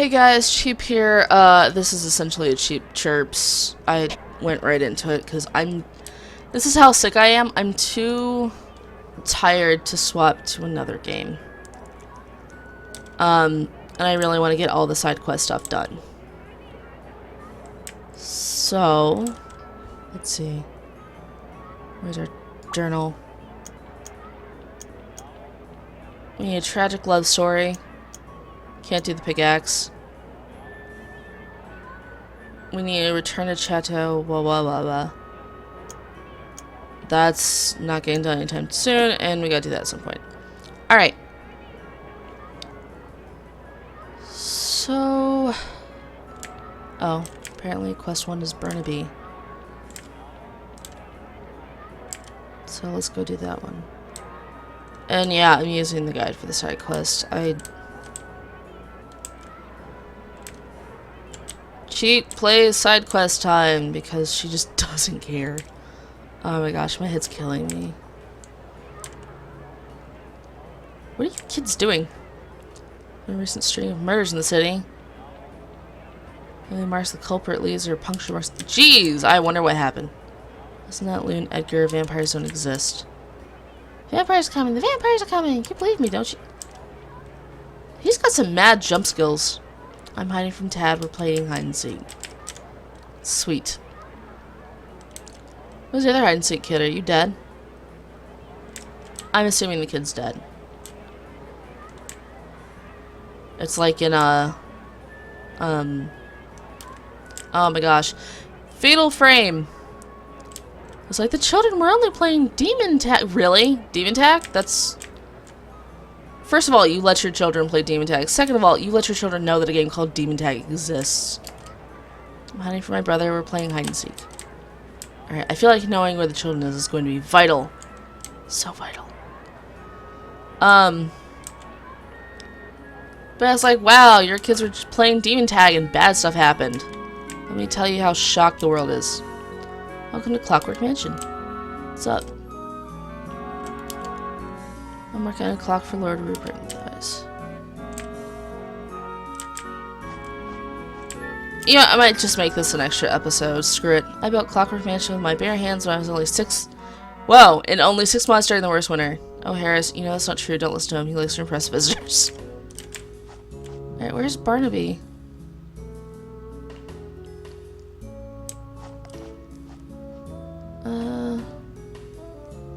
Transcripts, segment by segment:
Hey guys, Cheap here. This is essentially a Cheap Chirps. I went right into it because this is how sick I am. I'm too tired to swap to another game. And I really want to get all the side quest stuff done. So, let's see. Where's our journal? We need a tragic love story. Can't do the pickaxe. We need to return to Chateau, blah blah blah blah. That's not getting done anytime soon, and we gotta do that at some point. Alright. So... oh, apparently quest 1 is Burnaby. So let's go do that one. And yeah, I'm using the guide for the side quest. Cheat plays side quest time because she just doesn't care. Oh my gosh, my head's killing me. What are you kids doing? A recent string of murders in the city. Only marks the culprit, leaves or puncture marks. Jeez, I wonder what happened. Isn't that Loon Edgar? Vampires don't exist. Vampires are coming. The vampires are coming. You believe me, don't you? He's got some mad jump skills. I'm hiding from Tad. We're playing hide and seek. Sweet. Where's the other hide and seek kid? Are you dead? I'm assuming the kid's dead. It's like in a... oh my gosh. Fatal Frame. It's like the children were only playing Demon Tag. Really? Demon Tag? That's... First of all, you let your children play Demon Tag. Second of all, you let your children know that a game called Demon Tag exists. I'm hiding from my brother. We're playing hide and seek. Alright, I feel like knowing where the children is going to be vital. So vital. But it's like, wow, your kids were just playing Demon Tag and bad stuff happened. Let me tell you how shocked the world is. Welcome to Clockwork Mansion. What's up? I'm working on a clock for Lord Rupert device. You know, I might just make this an extra episode. Screw it. I built Clockwork Mansion with my bare hands when I was only 6... Whoa! In only 6 months during the worst winter. Oh, Harris, you know that's not true. Don't listen to him. He likes to impress visitors. Alright, where's Barnaby?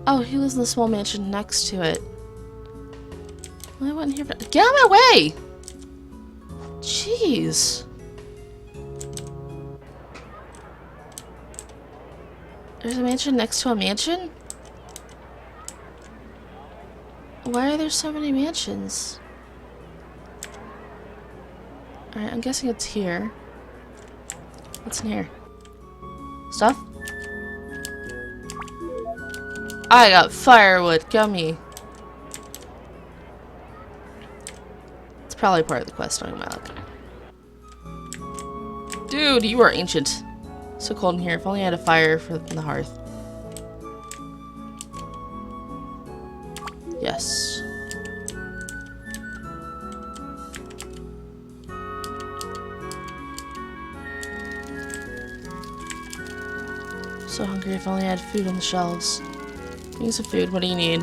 Oh, he lives in the small mansion next to it. I wasn't here for... Get out of my way! Jeez. There's a mansion next to a mansion? Why are there so many mansions? Alright, I'm guessing it's here. What's in here? Stuff? I got firewood, gummy. It's probably part of the quest, knowing my luck. Dude, you are ancient. So cold in here. If only I had a fire from the hearth. Yes. So hungry. If only I had food on the shelves. Need some food. What do you need?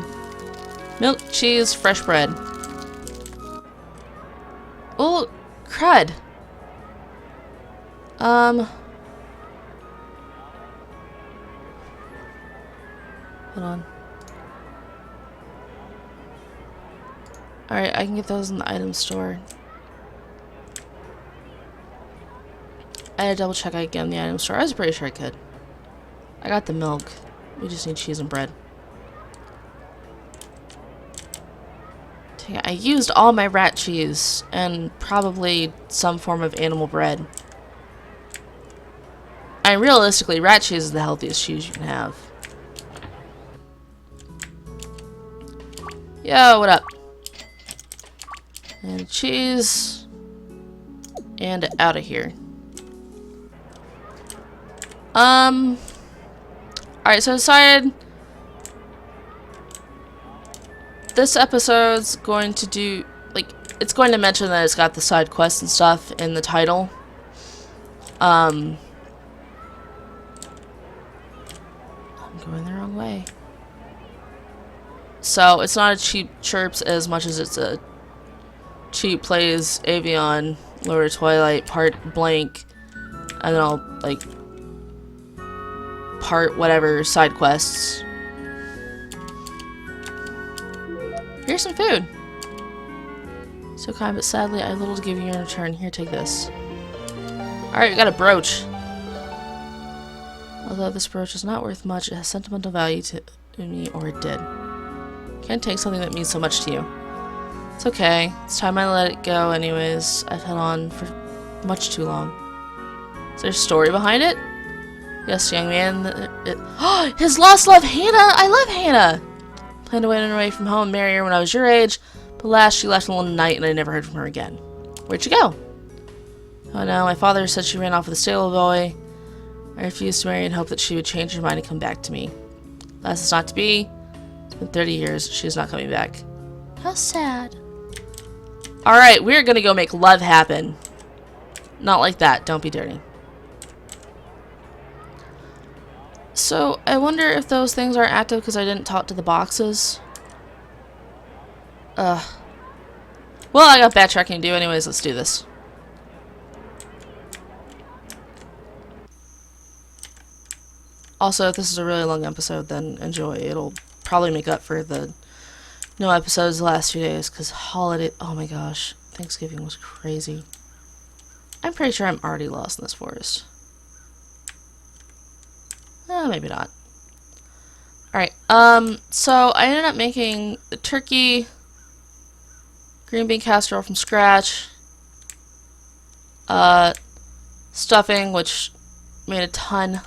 Milk, cheese, fresh bread. Oh, crud. Hold on. Alright, I can get those in the item store. I had to double check I could get in the item store. I was pretty sure I could. I got the milk. We just need cheese and bread. Dang it, I used all my rat cheese and probably some form of animal bread. I mean, realistically, rat cheese is the healthiest cheese you can have. Yo, what up? And cheese. And out of here. Alright, so I decided this episode's going to do, like, it's going to mention that it's got the side quests and stuff in the title. I'm going the wrong way. So it's not a cheap chirps as much as it's a cheap plays Aveyond, Lord of Twilight, part blank, and then I'll like part whatever side quests. Here's some food. So kind, but sadly I have little to give you in return. Here, take this. Alright, we got a brooch. Although this brooch is not worth much, it has sentimental value to me, or it did. Can't take something that means so much to you. It's okay. It's time I let it go anyways. I've held on for much too long. Is there a story behind it? Yes, young man. His lost love, Hannah! I love Hannah! Planned to run away from home and marry her when I was your age, but last she left alone night and I never heard from her again. Where'd she go? Oh no, my father said she ran off with a stable boy. I refused to marry and hoped that she would change her mind and come back to me. Alas, it's not to be. It's been 30 years. She is not coming back. How sad. Alright, we're gonna go make love happen. Not like that. Don't be dirty. So, I wonder if those things aren't active because I didn't talk to the boxes. Well, I got backtracking to do anyways. Let's do this. Also, if this is a really long episode, then enjoy. It'll probably make up for the no episodes the last few days, because holiday... Oh my gosh. Thanksgiving was crazy. I'm pretty sure I'm already lost in this forest. Maybe not. Alright, so I ended up making the turkey, green bean casserole from scratch, stuffing, which made a ton.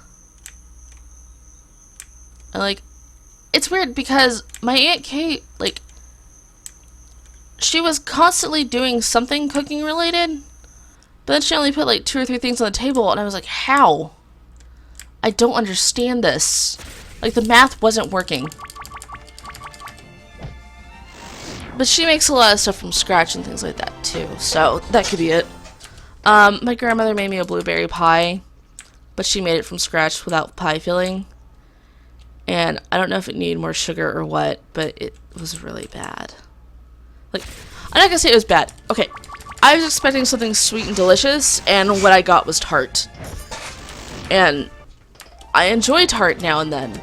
And, like, it's weird because my Aunt Kate, like, she was constantly doing something cooking related, but then she only put, like, 2 or 3 things on the table, and I was like, how? I don't understand this. Like, the math wasn't working. But she makes a lot of stuff from scratch and things like that, too, so that could be it. My grandmother made me a blueberry pie, but she made it from scratch without pie filling. And I don't know if it needed more sugar or what, but it was really bad. Like, I'm not gonna say it was bad. Okay, I was expecting something sweet and delicious, and what I got was tart. And I enjoy tart now and then,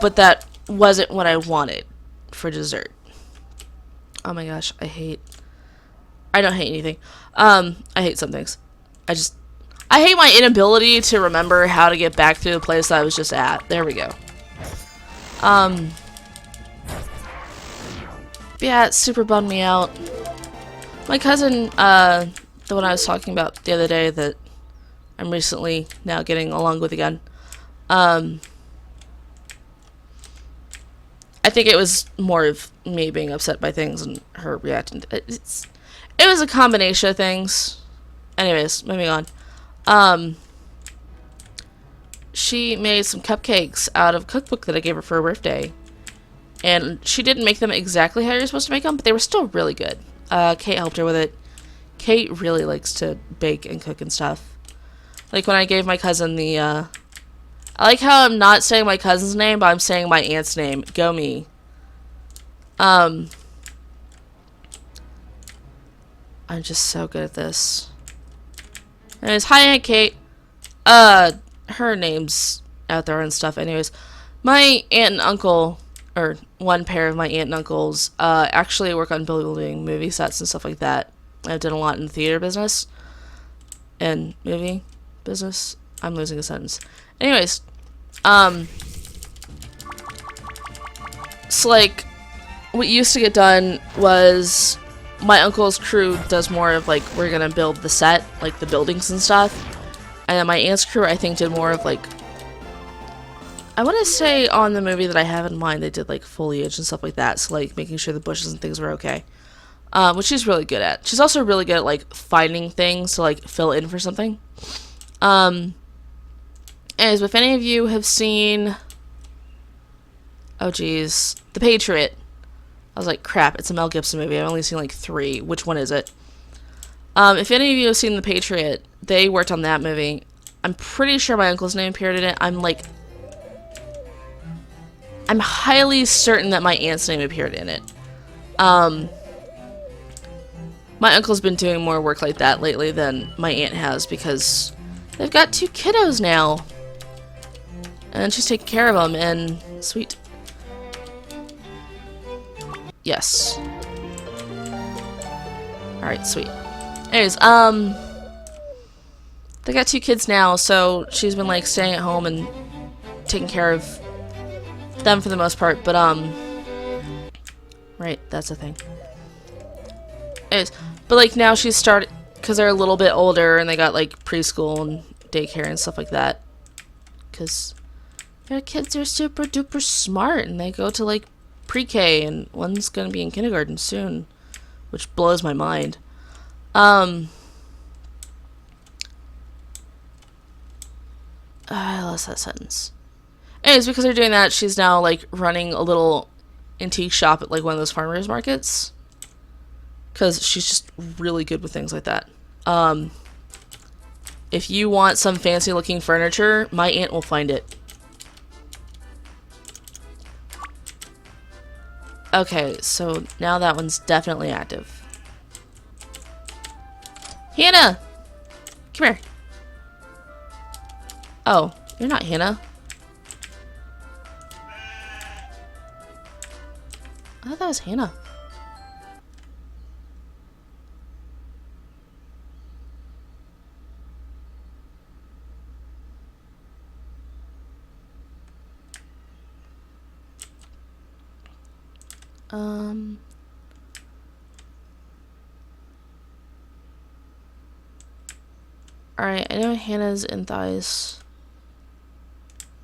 but that wasn't what I wanted for dessert. Oh my gosh, I don't hate anything. I hate some things. I hate my inability to remember how to get back to the place that I was just at. There we go. Yeah, it super bummed me out. My cousin, the one I was talking about the other day that I'm recently now getting along with again, I think it was more of me being upset by things and her reacting. It was a combination of things. Anyways, moving on. She made some cupcakes out of a cookbook that I gave her for her birthday. And she didn't make them exactly how you're supposed to make them, but they were still really good. Kate helped her with it. Kate really likes to bake and cook and stuff. Like when I gave my cousin the, I like how I'm not saying my cousin's name, but I'm saying my aunt's name. Go me. I'm just so good at this. Anyways, hi Aunt Kate. Her name's out there and stuff. Anyways, my aunt and uncle, or one pair of my aunt and uncles, actually work on building movie sets and stuff like that. I've done a lot in the theater business and movie business. I'm losing a sentence. Anyways, so like, what used to get done was my uncle's crew does more of like, we're gonna build the set, like the buildings and stuff. And then my aunt's crew, I think, did more of like, I want to say on the movie that I have in mind, they did like foliage and stuff like that. So like making sure the bushes and things were okay. Which she's really good at. She's also really good at like finding things to like fill in for something. Anyways, if any of you have seen, oh geez, The Patriot. was like, crap, it's a Mel Gibson movie. I've only seen like 3. Which one is it? If any of you have seen The Patriot, they worked on that movie. I'm pretty sure my uncle's name appeared in it. I'm highly certain that my aunt's name appeared in it. My uncle's been doing more work like that lately than my aunt has because they've got 2 kiddos now. And she's taking care of them, and sweet. Yes. Alright, sweet. Anyways, they got 2 kids now, so she's been, like, staying at home and taking care of them for the most part, but, right, that's the thing. Anyways, but, like, now she's started, because they're a little bit older, and they got, like, preschool and daycare and stuff like that, because their kids are super duper smart, and they go to, like, pre-K, and one's gonna be in kindergarten soon, which blows my mind. I lost that sentence. Anyways, because they're doing that, she's now, like, running a little antique shop at, like, one of those farmers markets. Because she's just really good with things like that. If you want some fancy-looking furniture, my aunt will find it. Okay, so now that one's definitely active. Hannah! Come here. Oh, you're not Hannah. I thought that was Hannah. Alright, I know Hannah's in thighs.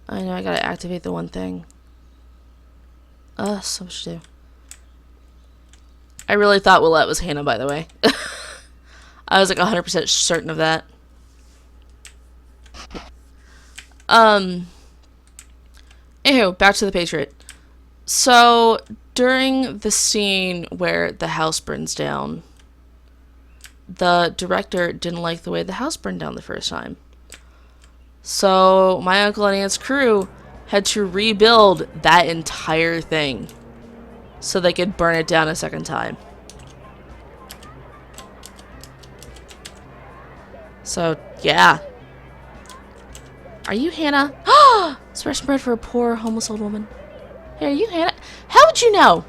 I know I gotta activate the one thing. So much to do. I really thought Willette was Hannah, by the way. I was like 100% certain of that. Anywho, back to the Patriot. So, during the scene where the house burns down, the director didn't like the way the house burned down the first time. So, my uncle and aunt's crew had to rebuild that entire thing so they could burn it down a second time. So, yeah. Are you Hannah? Spread some bread for a poor homeless old woman. Hey, are you Hannah? How would you know?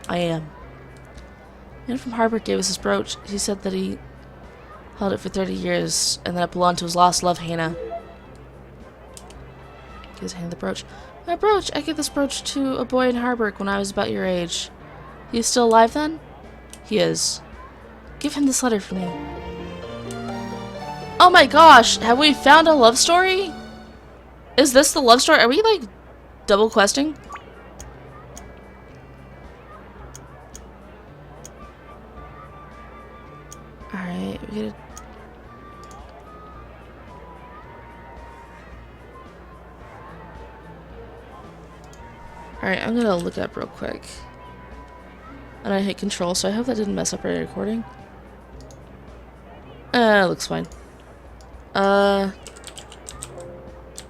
I am. Man from Harvard gave us his brooch. He said that he held it for 30 years and that it belonged to his lost love, Hannah. Gives Hannah the brooch. My brooch! I gave this brooch to a boy in Harburg when I was about your age. He's still alive then? He is. Give him this letter for me. Oh my gosh! Have we found a love story? Is this the love story? Are we, like, double questing? Alright, we gotta... Alright, I'm gonna look up real quick. And I hit control, so I hope that didn't mess up our recording. Looks fine.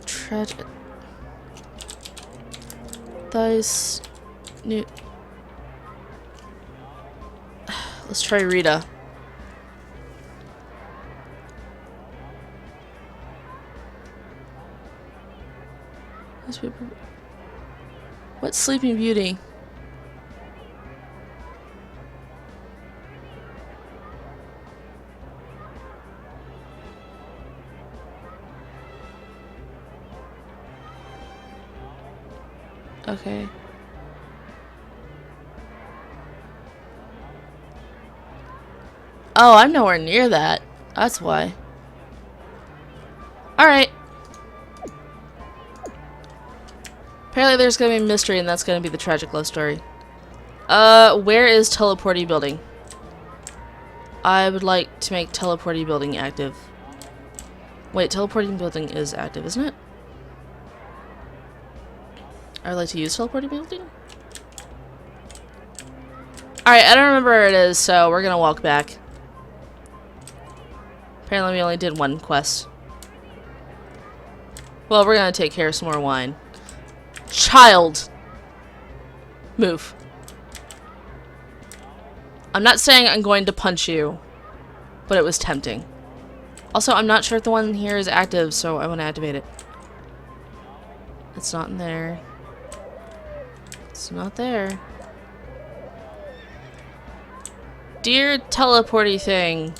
Tragic. Dice. New. Let's try Rita. What's Sleeping Beauty? Okay. Oh, I'm nowhere near that. That's why. Alright. Apparently there's gonna be a mystery and that's gonna be the tragic love story. Where is teleporty building? I would like to make teleporty building active. Wait, teleporting building is active, isn't it? I would like to use teleporting building? Alright, I don't remember where it is, so we're gonna walk back. Apparently we only did one quest. Well, we're gonna take care of some more wine. Child! Move. I'm not saying I'm going to punch you, but it was tempting. Also, I'm not sure if the one here is active, so I want to activate it. It's not in there. It's not there. Dear teleporty thing,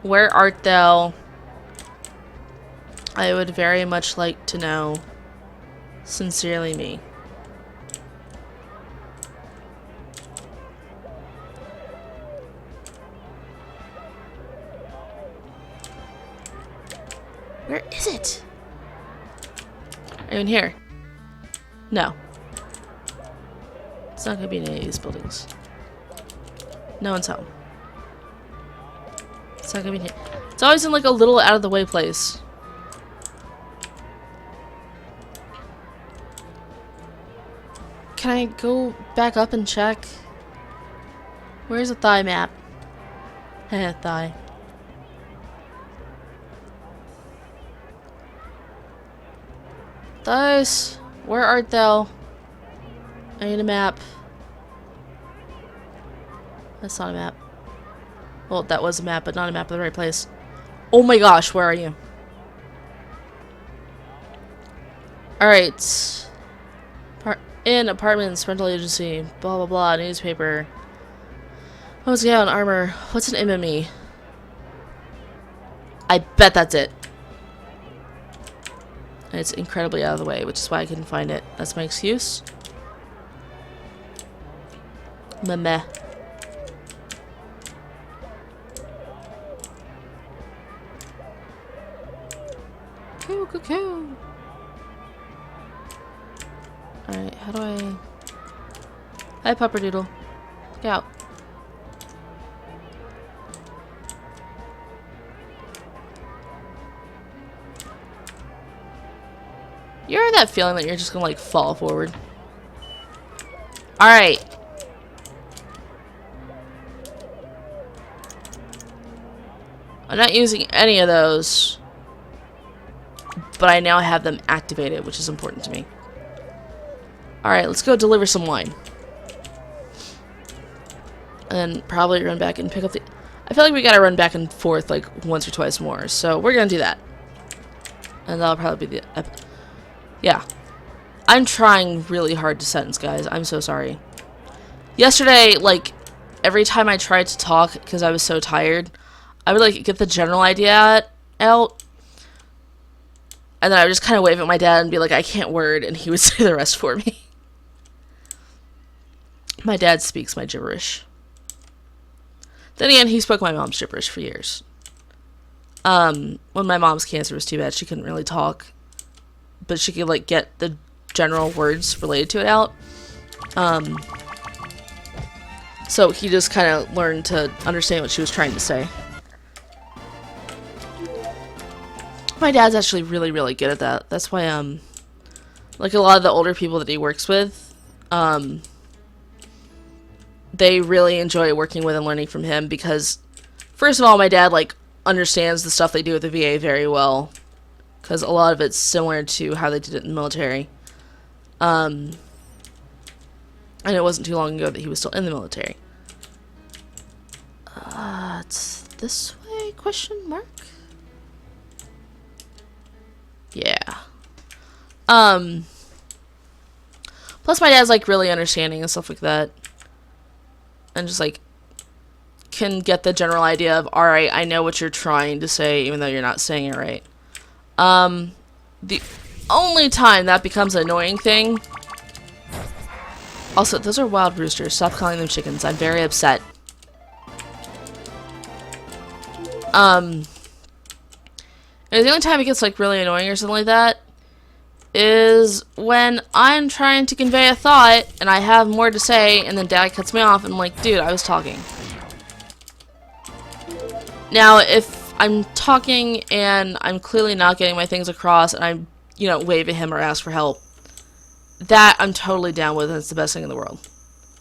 where art thou? I would very much like to know. Sincerely me. Where is it? Are you in here? No. It's not gonna be in any of these buildings. No one's home. It's not gonna be in here. It's always in like a little out of the way place. Can I go back up and check? Where's the thigh map? Heh, thigh. Thighs, where art thou? I need a map. That's not a map. Well, that was a map, but not a map of the right place. Oh my gosh, where are you? Alright. In apartments, rental agency, blah blah blah, newspaper. What's on armor? What's an MME? I bet that's it. And it's incredibly out of the way, which is why I couldn't find it. That's my excuse. Meh. Coo coo coo. Alright, how do I... Hi, Pupperdoodle. Look out. You ever that feeling that you're just gonna, like, fall forward? Alright. I'm not using any of those. But I now have them activated, which is important to me. Alright, let's go deliver some wine. And then probably run back and pick up the... I feel like we gotta run back and forth like once or twice more. So we're gonna do that. And that'll probably be the... Yeah. I'm trying really hard to sentence, guys. I'm so sorry. Yesterday, like, every time I tried to talk because I was so tired, I would like get the general idea out. And then I would just kind of wave at my dad and be like, I can't word, and he would say the rest for me. My dad speaks my gibberish. Then again, he spoke my mom's gibberish for years. When my mom's cancer was too bad, she couldn't really talk. But she could, like, get the general words related to it out. So he just kind of learned to understand what she was trying to say. My dad's actually really, really good at that. That's why, like a lot of the older people that he works with, they really enjoy working with and learning from him because, first of all, my dad, like, understands the stuff they do with the VA very well because a lot of it's similar to how they did it in the military. And it wasn't too long ago that he was still in the military. It's this way, question mark? Yeah. Plus my dad's, like, really understanding and stuff like that. And just, like, can get the general idea of, alright, I know what you're trying to say, even though you're not saying it right. The only time that becomes an annoying thing... Also, those are wild roosters. Stop calling them chickens. I'm very upset. And the only time it gets, like, really annoying or something like that is when I'm trying to convey a thought and I have more to say and then Dad cuts me off and I'm like, dude, I was talking. Now, if I'm talking and I'm clearly not getting my things across and I'm, you know, wave at him or ask for help, that I'm totally down with and it's the best thing in the world.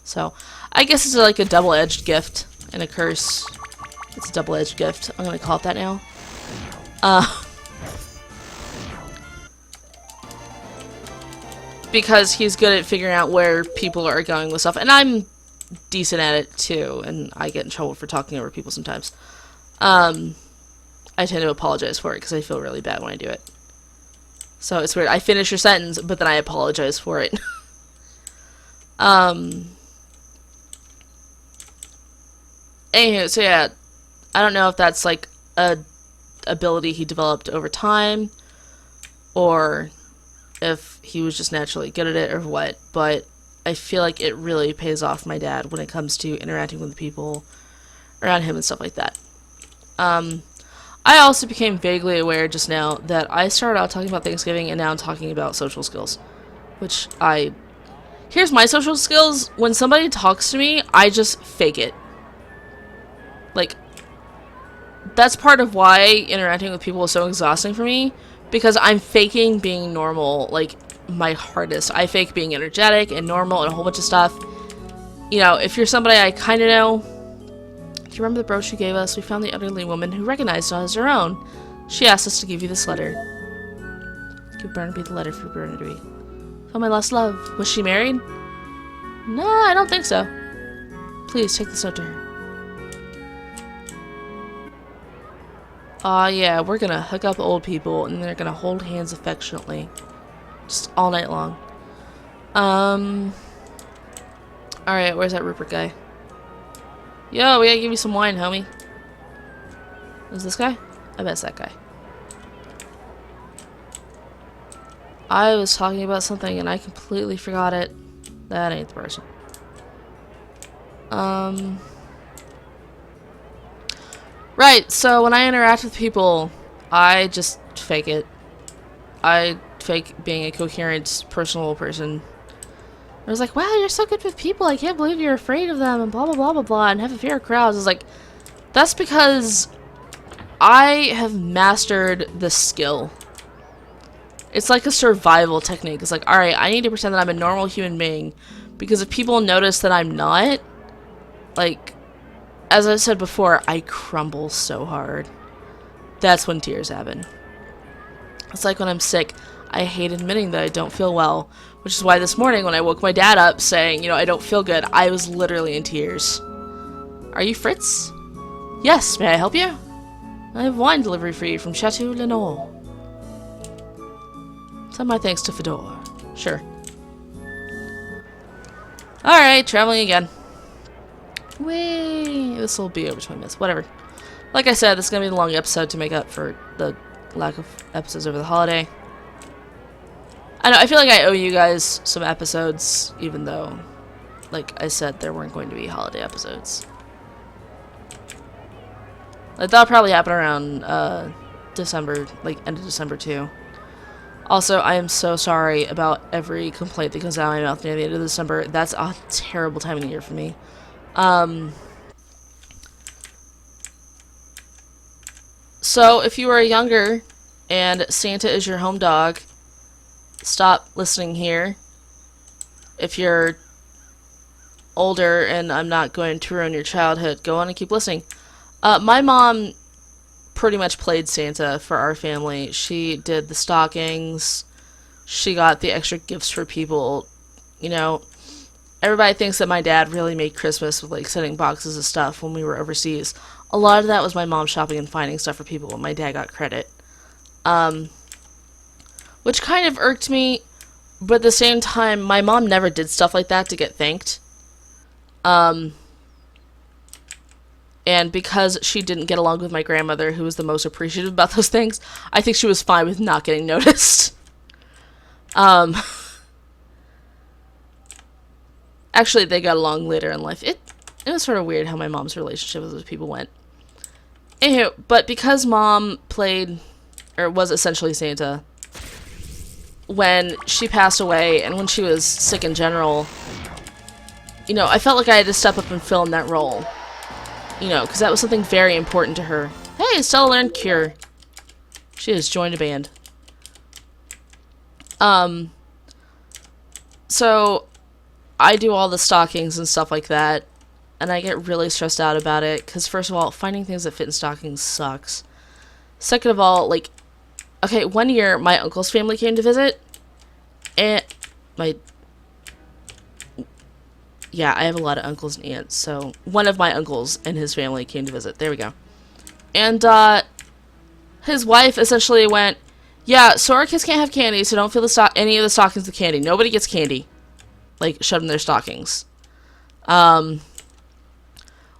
So, I guess it's like a double-edged gift and a curse. It's a double-edged gift. I'm gonna call it that now. Because he's good at figuring out where people are going with stuff, and I'm decent at it too, and I get in trouble for talking over people sometimes. I tend to apologize for it because I feel really bad when I do it. So it's weird. I finish your sentence, but then I apologize for it. Anywho, so yeah, I don't know if that's like a ability he developed over time, or if he was just naturally good at it or what, but I feel like it really pays off my dad when it comes to interacting with the people around him and stuff like that. I also became vaguely aware just now that I started out talking about Thanksgiving and now I'm talking about social skills, which here's my social skills. When somebody talks to me, I just fake it. Like, that's part of why interacting with people is so exhausting for me, because I'm faking being normal, like, my hardest. I fake being energetic and normal and a whole bunch of stuff. You know, if you're somebody I kind of know, do you remember the brooch you gave us? We found the elderly woman who recognized it as her own. She asked us to give you this letter. Give Barnaby the letter for Barnaby. Oh, my lost love. Was she married? No, I don't think so. Please, take this note to her. Aw, yeah, we're gonna hook up old people, and they're gonna hold hands affectionately. Just all night long. Alright, where's that Rupert guy? Yo, we gotta give you some wine, homie. Is this guy? I bet it's that guy. I was talking about something, and I completely forgot it. That ain't the person. Right, so when I interact with people, I just fake it. I fake being a coherent, personal person. I was like, wow, you're so good with people. I can't believe you're afraid of them, and blah, blah, blah, blah, blah, and have a fear of crowds. I was like, that's because I have mastered the skill. It's like a survival technique. It's like, alright, I need to pretend that I'm a normal human being, because if people notice that I'm not, like, as I said before, I crumble so hard. That's when tears happen. It's like when I'm sick. I hate admitting that I don't feel well, which is why this morning when I woke my dad up saying, you know, I don't feel good, I was literally in tears. Are you Fritz? Yes, may I help you? I have wine delivery for you from Chateau Lenore. Send my thanks to Fedor. Sure. Alright, traveling again. Whee! This will be over 20 minutes. Whatever. Like I said, this is going to be a long episode to make up for the lack of episodes over the holiday. I know, I feel like I owe you guys some episodes, even though, like I said, there weren't going to be holiday episodes. Like, that'll probably happen around, December, like, end of December, too. Also, I am so sorry about every complaint that comes out of my mouth near the end of December. That's a terrible time of the year for me. So, if you are younger and Santa is your home dog, stop listening here. If you're older and I'm not going to ruin your childhood, go on and keep listening. My mom pretty much played Santa for our family. She did the stockings. She got the extra gifts for people. You know, everybody thinks that my dad really made Christmas with, like, sending boxes of stuff when we were overseas. A lot of that was my mom shopping and finding stuff for people, and my dad got credit. Which kind of irked me, but at the same time, my mom never did stuff like that to get thanked. And because she didn't get along with my grandmother, who was the most appreciative about those things, I think she was fine with not getting noticed. Actually, they got along later in life. It was sort of weird how my mom's relationship with those people went. Anywho, but because mom played, or was essentially Santa, when she passed away, and when she was sick in general, you know, I felt like I had to step up and fill in that role. You know, because that was something very important to her. Hey, Stella learned Cure. She has joined a band. So, I do all the stockings and stuff like that, and I get really stressed out about it, because first of all, finding things that fit in stockings sucks. Second of all, like, okay, one year, my uncle's family came to visit, and yeah, I have a lot of uncles and aunts, so one of my uncles and his family came to visit. There we go. And, his wife essentially went, yeah, so our kids can't have candy, so don't fill any of the stockings with candy. Nobody gets candy. Like, shove in their stockings.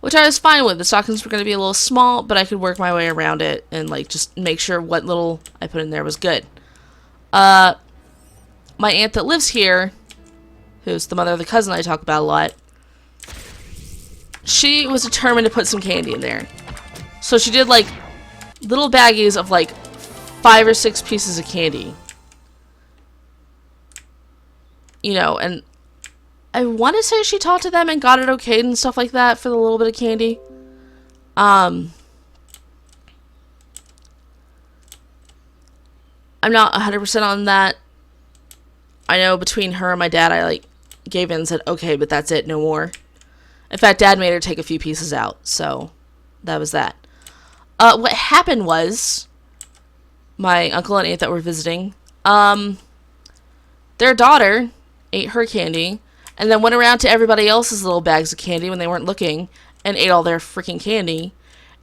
Which I was fine with. The stockings were going to be a little small, but I could work my way around it and, like, just make sure what little I put in there was good. My aunt that lives here, who's the mother of the cousin I talk about a lot, she was determined to put some candy in there. So she did, like, little baggies of, like, 5 or 6 pieces of candy. You know, and I want to say she talked to them and got it okayed and stuff like that for the little bit of candy. I'm not 100% on that. I know between her and my dad, I, like, gave in and said, okay, but that's it, no more. In fact, Dad made her take a few pieces out, so that was that. What happened was, my uncle and aunt that were visiting, their daughter ate her candy, and then went around to everybody else's little bags of candy when they weren't looking, and ate all their freaking candy.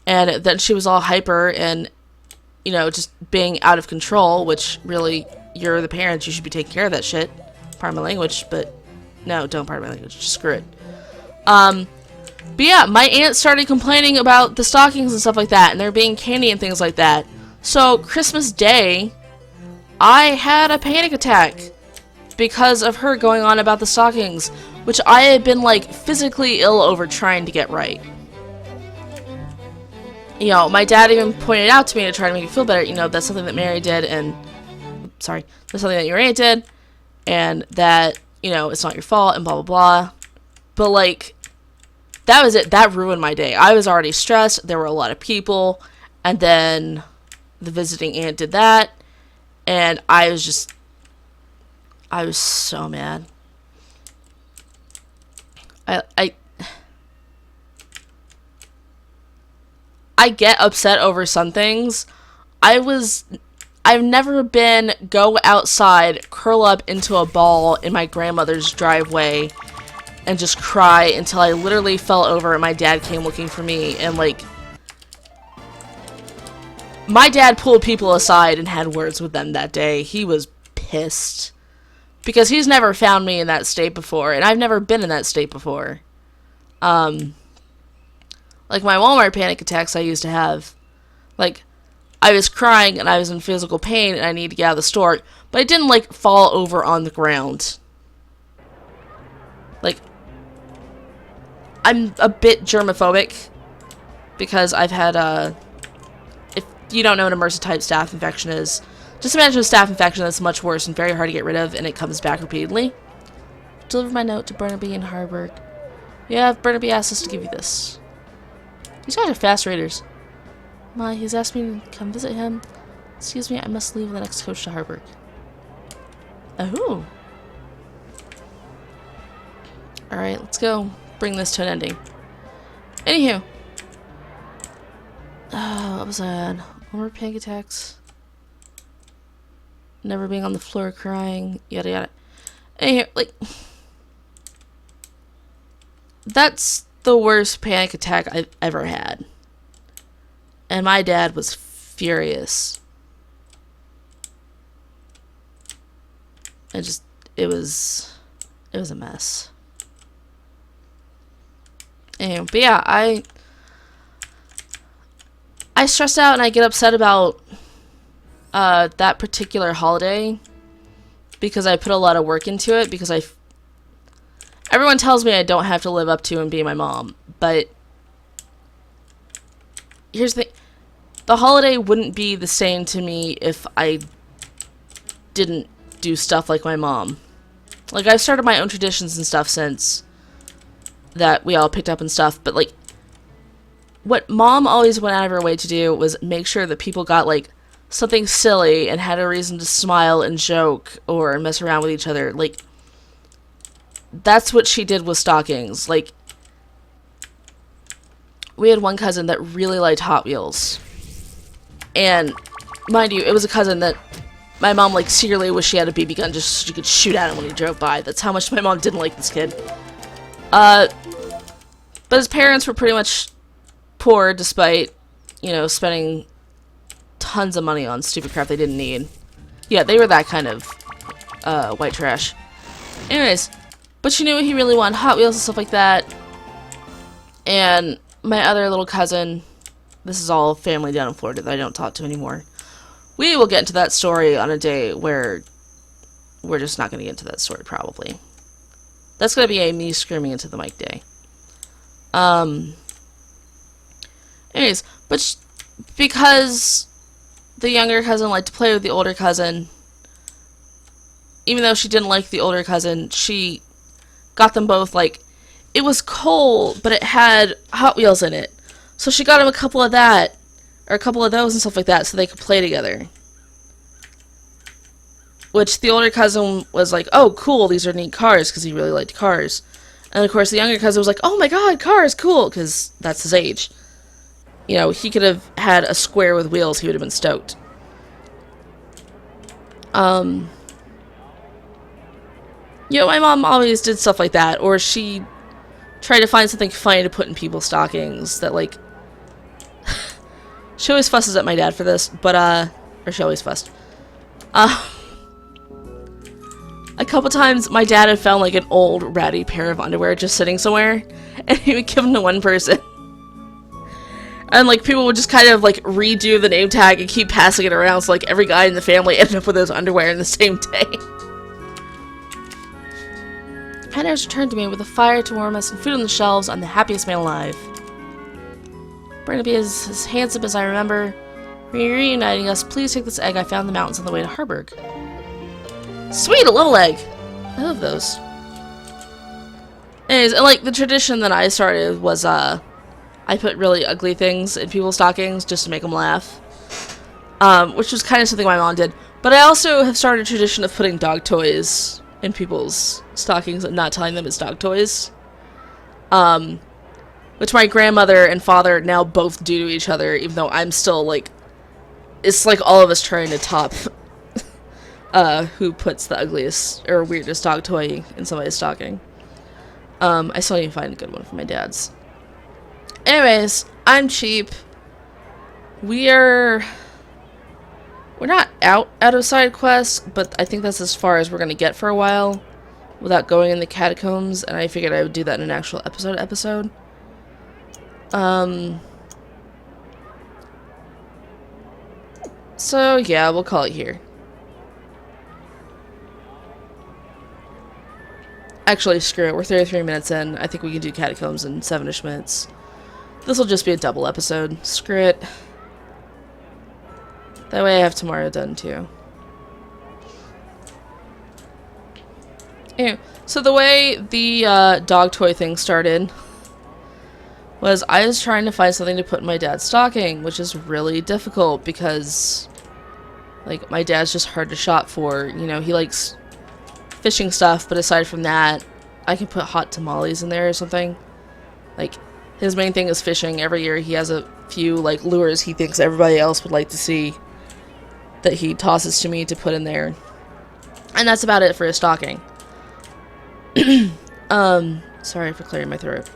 And then she was all hyper and, you know, just being out of control, which really, you're the parents, you should be taking care of that shit. Pardon my language, but no, don't pardon my language, just screw it. But yeah, my aunt started complaining about the stockings and stuff like that, and there being candy and things like that. So, Christmas Day, I had a panic attack because of her going on about the stockings, which I had been, like, physically ill over trying to get right. You know, my dad even pointed out to me to try to make me feel better, you know, that's something that Mary did, and, sorry, that's something that your aunt did, and that, you know, it's not your fault, and blah, blah, blah. But, like, that was it. That ruined my day. I was already stressed. There were a lot of people, and then the visiting aunt did that, and I was so mad. I get upset over some things. I've never been go outside, curl up into a ball in my grandmother's driveway, and just cry until I literally fell over and my dad came looking for me, and, like, my dad pulled people aside and had words with them that day. He was pissed. Because he's never found me in that state before, and I've never been in that state before. Like my Walmart panic attacks I used to have. Like, I was crying and I was in physical pain and I needed to get out of the store, but I didn't, like, fall over on the ground. Like, I'm a bit germophobic because I've had, if you don't know what an immersive type staph infection is, just imagine a staph infection that's much worse and very hard to get rid of, and it comes back repeatedly. Deliver my note to Burnaby in Harburg. Yeah, Burnaby asked us to give you this. These guys are fast readers. He's asked me to come visit him. Excuse me, I must leave the next coach to Harburg. Oh. Alright, let's go bring this to an ending. Anywho. What was that? More panic attacks. Never being on the floor crying. Yada yada. Anywho, like, that's the worst panic attack I've ever had. And my dad was furious. It was a mess. Anyway, but yeah, I stress out and I get upset about that particular holiday because I put a lot of work into it, because everyone tells me I don't have to live up to and be my mom, but here's the holiday wouldn't be the same to me if I didn't do stuff like my mom. Like, I've started my own traditions and stuff since that we all picked up and stuff, but, like, what Mom always went out of her way to do was make sure that people got, like, something silly and had a reason to smile and joke or mess around with each other. Like, that's what she did with stockings. Like, we had one cousin that really liked Hot Wheels. And, mind you, it was a cousin that my mom, like, secretly wished she had a BB gun just so she could shoot at him when he drove by. That's how much my mom didn't like this kid. But his parents were pretty much poor, despite, you know, spending tons of money on stupid crap they didn't need. Yeah, they were that kind of white trash. Anyways, but she knew he really wanted Hot Wheels and stuff like that. And my other little cousin, this is all family down in Florida that I don't talk to anymore. We will get into that story on a day where we're just not going to get into that story, probably. That's going to be a me screaming into the mic day. Anyways, but because the younger cousin liked to play with the older cousin, even though she didn't like the older cousin, she got them both, like, it was cold, but it had Hot Wheels in it. So she got him a couple of that, or a couple of those and stuff like that, so they could play together. Which the older cousin was like, oh, cool, these are neat cars, because he really liked cars. And of course the younger cousin was like, oh my god, cars, cool, because that's his age. You know, he could have had a square with wheels, he would have been stoked. You know, my mom always did stuff like that, or she tried to find something funny to put in people's stockings that, like... She always fusses at my dad for this, but, or she always fussed. A couple times, my dad had found, like, an old, ratty pair of underwear just sitting somewhere, and he would give them to one person. And, like, people would just kind of, like, redo the name tag and keep passing it around, so, like, every guy in the family ended up with those underwear in the same day. Hannah has returned to me with a fire to warm us and food on the shelves. I'm the happiest man alive. Barnaby is as handsome as I remember. Reuniting us, please take this egg I found in the mountains on the way to Harburg. Sweet, a little egg! I love those. Anyways, and like, the tradition that I started was, I put really ugly things in people's stockings just to make them laugh. Which was kind of something my mom did. But I also have started a tradition of putting dog toys in people's stockings and not telling them it's dog toys. Which my grandmother and father now both do to each other, even though I'm still, like... It's like all of us trying to top who puts the ugliest or weirdest dog toy in somebody's stocking. I still need to find a good one for my dad's. Anyways, I'm cheap. We're not out of side quests, but I think that's as far as we're gonna get for a while without going in the catacombs, and I figured I would do that in an actual episode. So yeah, we'll call it here. Actually, screw it. We're 33 minutes in. I think we can do catacombs in 7-ish minutes. This will just be a double episode. Screw it. That way I have tomorrow done too. Anyway, so the way the dog toy thing started was I was trying to find something to put in my dad's stocking, which is really difficult because, like, my dad's just hard to shop for. You know, he likes fishing stuff, but aside from that, I can put hot tamales in there or something. Like, his main thing is fishing. Every year he has a few, like, lures he thinks everybody else would like to see that he tosses to me to put in there. And that's about it for his stocking. Sorry for clearing my throat.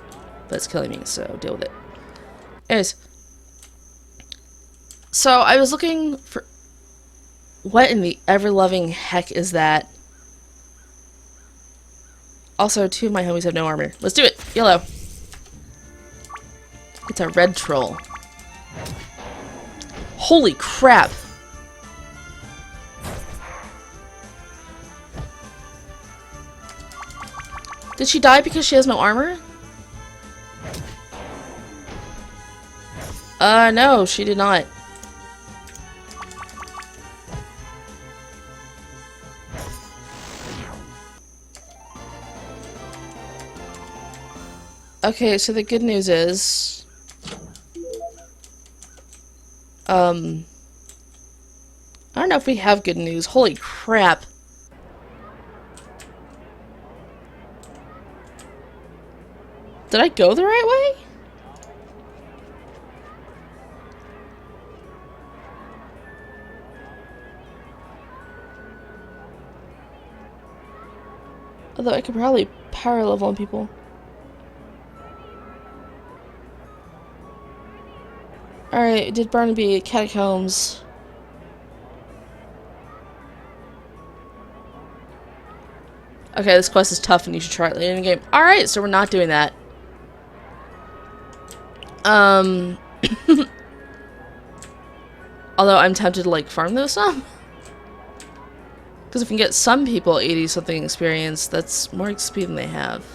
But it's killing me, so deal with it. Anyways. So, I was looking for... What in the ever-loving heck is that? Also, 2 of my homies have no armor. Let's do it! Yellow. It's a red troll. Holy crap! Did she die because she has no armor? No, she did not. Okay, so the good news is... I don't know if we have good news. Holy crap. Did I go the right way? Although I could probably power level on people. Alright, did Barnaby Catacombs. Okay, this quest is tough and you should try it later in the game. Alright, so we're not doing that. Although I'm tempted to, like, farm those some. Because if we can get some people 80-something experience, that's more XP than they have.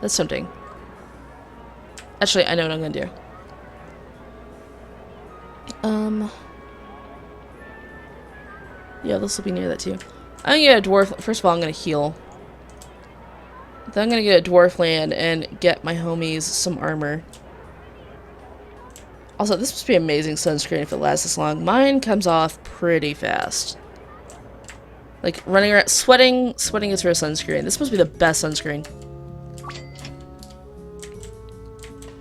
That's tempting. Actually, I know what I'm gonna do. Yeah, this will be near that too. I'm gonna get a dwarf. First of all, I'm gonna heal. Then I'm gonna get a dwarf land and get my homies some armor. Also, this must be amazing sunscreen if it lasts this long. Mine comes off pretty fast. Like, running around, sweating is for a sunscreen. This must be the best sunscreen.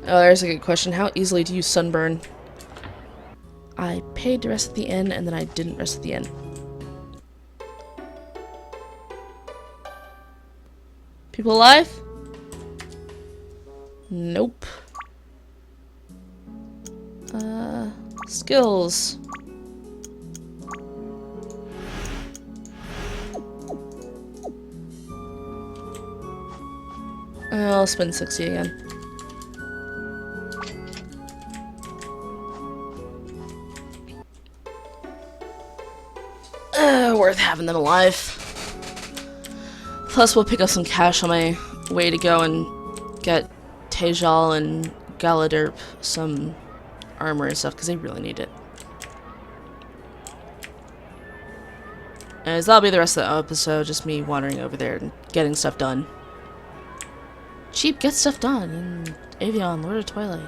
Oh, there's a good question. How easily do you sunburn? I paid to rest at the inn, and then I didn't rest at the inn. People alive? Nope. Skills. I'll spend 60 again. Worth having them alive. Plus, we'll pick up some cash on my way to go and get Tejal and Galaderp some armor and stuff, because they really need it. And that'll be the rest of the episode, just me wandering over there and getting stuff done. Cheap gets stuff done in Aveyond, Lord of Twilight.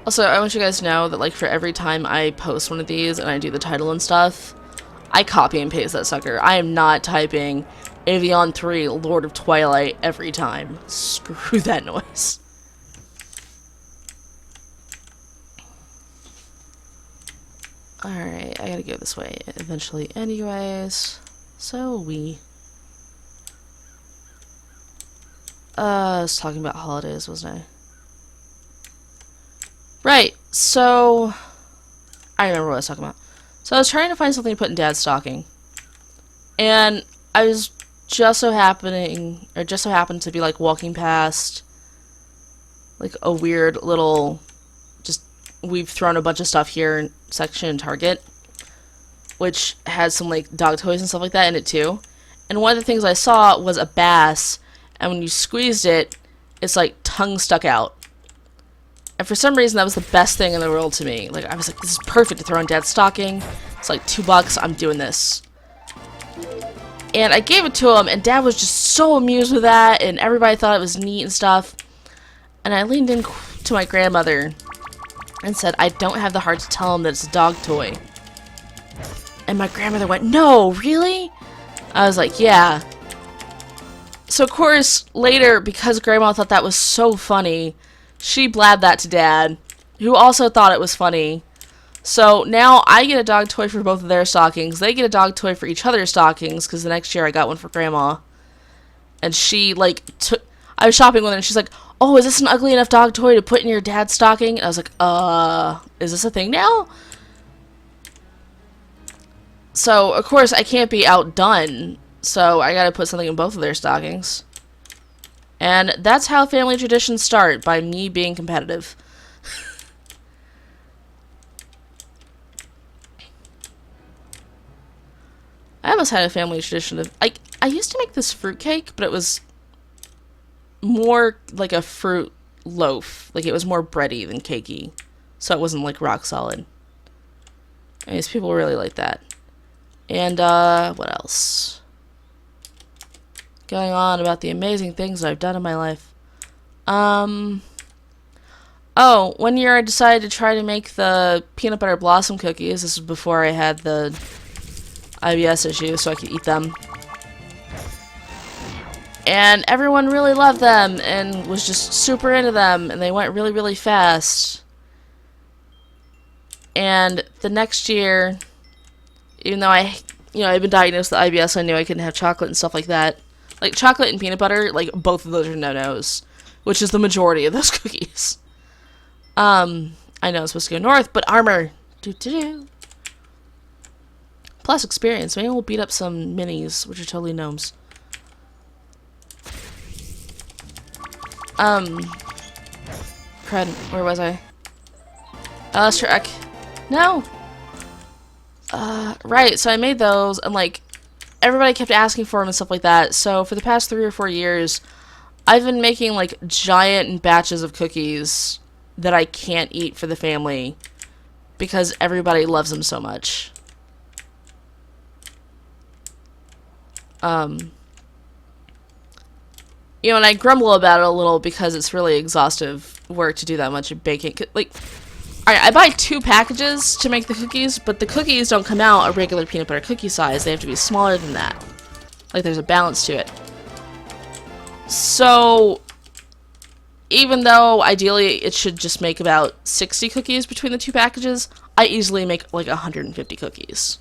Also, I want you guys to know that, like, for every time I post one of these and I do the title and stuff, I copy and paste that sucker. I am not typing Aveyond 3 Lord of Twilight every time. Screw that noise. Alright, I gotta go this way eventually anyways. So I was talking about holidays, wasn't I? Right, so I remember what I was talking about. So I was trying to find something to put in Dad's stocking. And I was just so happened to be like walking past like a weird little, just, we've thrown a bunch of stuff here section in Target, which has some like dog toys and stuff like that in it too. And one of the things I saw was a bass, and when you squeezed it, it's like tongue stuck out. And for some reason, that was the best thing in the world to me. Like, I was like, this is perfect to throw in Dad's stocking. It's like $2, I'm doing this. And I gave it to him, and Dad was just so amused with that, and everybody thought it was neat and stuff. And I leaned in to my grandmother and said, I don't have the heart to tell him that it's a dog toy. And my grandmother went, no, really? I was like, yeah. So, of course, later, because Grandma thought that was so funny, she blabbed that to Dad, who also thought it was funny. So now I get a dog toy for both of their stockings. They get a dog toy for each other's stockings, because the next year I got one for Grandma. And she, like, I was shopping with her, and she's like, oh, is this an ugly enough dog toy to put in your dad's stocking? And I was like, is this a thing now? So, of course, I can't be outdone, so I gotta put something in both of their stockings. And that's how family traditions start, by me being competitive. I almost had a family tradition of, like, I used to make this fruitcake, but it was more like a fruit loaf. Like, it was more bready than cakey. So it wasn't, like, rock solid. Anyways, people really like that. And, what else? Going on about the amazing things I've done in my life. Oh, one year I decided to try to make the peanut butter blossom cookies. This was before I had the IBS issue, so I could eat them. And everyone really loved them and was just super into them, and they went really, really fast. And the next year, even though I'd been diagnosed with IBS, I knew I couldn't have chocolate and stuff like that. Like, chocolate and peanut butter, like, both of those are no-nos, which is the majority of those cookies. I know I'm supposed to go north, but armor. Plus experience. Maybe we'll beat up some minis, which are totally gnomes. Crud, where was I? Shrek. No! Right, so I made those, and, like, everybody kept asking for them and stuff like that, so for the past 3 or 4 years, I've been making, like, giant batches of cookies that I can't eat for the family, because everybody loves them so much. You know, and I grumble about it a little because it's really exhaustive work to do that much baking. Like, alright, I buy 2 packages to make the cookies, but the cookies don't come out a regular peanut butter cookie size. They have to be smaller than that. Like, there's a balance to it. So, even though ideally it should just make about 60 cookies between the 2 packages, I easily make like 150 cookies.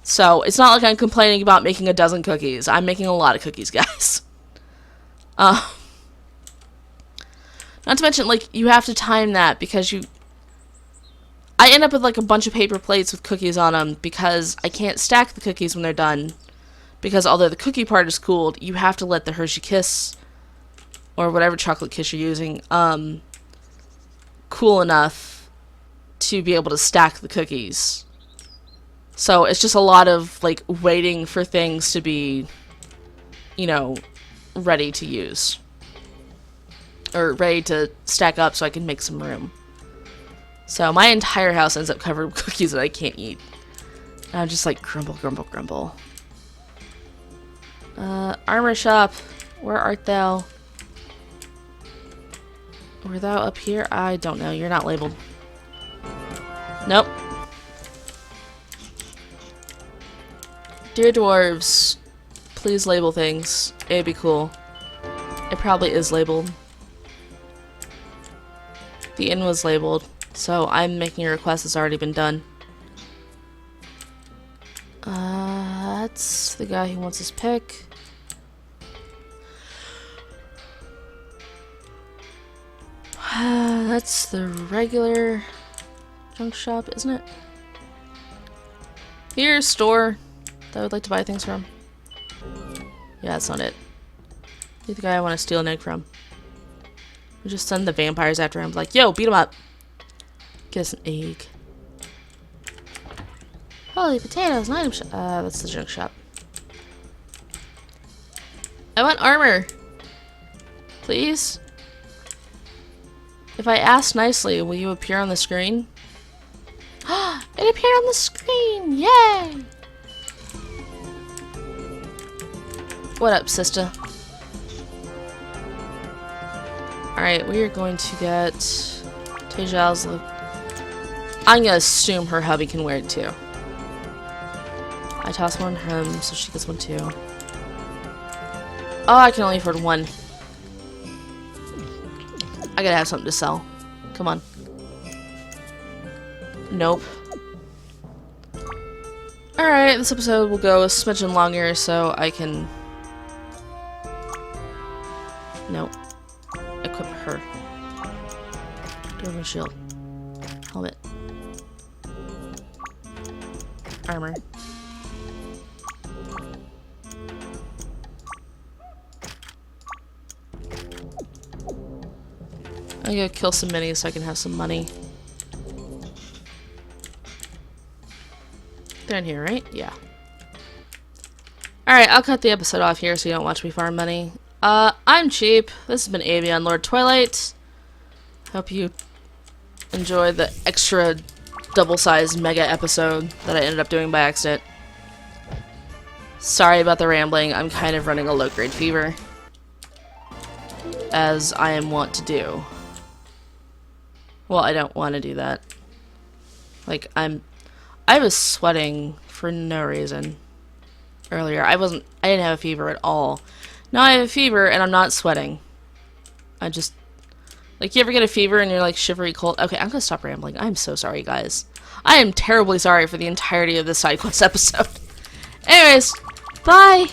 So, it's not like I'm complaining about making a dozen cookies. I'm making a lot of cookies, guys. Not to mention, like, you have to time that because I end up with, like, a bunch of paper plates with cookies on them because I can't stack the cookies when they're done. Because although the cookie part is cooled, you have to let the Hershey Kiss, or whatever chocolate kiss you're using, cool enough to be able to stack the cookies. So it's just a lot of, like, waiting for things to be, you know, ready to use. Or ready to stack up so I can make some room. So my entire house ends up covered with cookies that I can't eat. And I'm just like, grumble, grumble, grumble. Armor shop, where art thou? Were thou up here? I don't know, you're not labeled. Nope. Dear dwarves, please label things. It'd be cool. It probably is labeled. The inn was labeled, so I'm making a request that's already been done. That's the guy who wants his pick. That's the regular junk shop, isn't it? Here's store that I would like to buy things from. Yeah, that's not it. You're the guy I want to steal an egg from. We just send the vampires after him, like, yo, beat him up. Get us an egg. Holy potatoes, an item shop. That's the junk shop. I want armor. Please? If I ask nicely, will you appear on the screen? It appeared on the screen! Yay! What up, sister? Alright, we are going to get Tejal's look. I'm gonna assume her hubby can wear it too. I toss one to him, so she gets one too. Oh, I can only afford one. I gotta have something to sell. Come on. Nope. Alright, this episode will go a smidgen longer so I can... Nope. Equip her. Dwarven shield. Helmet. Armor. I'm gonna kill some minis so I can have some money. They're in here, right? Yeah. Alright, I'll cut the episode off here so you don't watch me farm money. I'm cheap. This has been Aveyond, Lord of Twilight. Hope you enjoy the extra double-sized mega episode that I ended up doing by accident. Sorry about the rambling. I'm kind of running a low-grade fever. As I am wont to do. Well, I don't want to do that. Like, I was sweating for no reason earlier. I didn't have a fever at all. Now I have a fever and I'm not sweating. I just... Like, you ever get a fever and you're like shivery cold? Okay, I'm gonna stop rambling. I'm so sorry, guys. I am terribly sorry for the entirety of this side quest episode. Anyways, bye!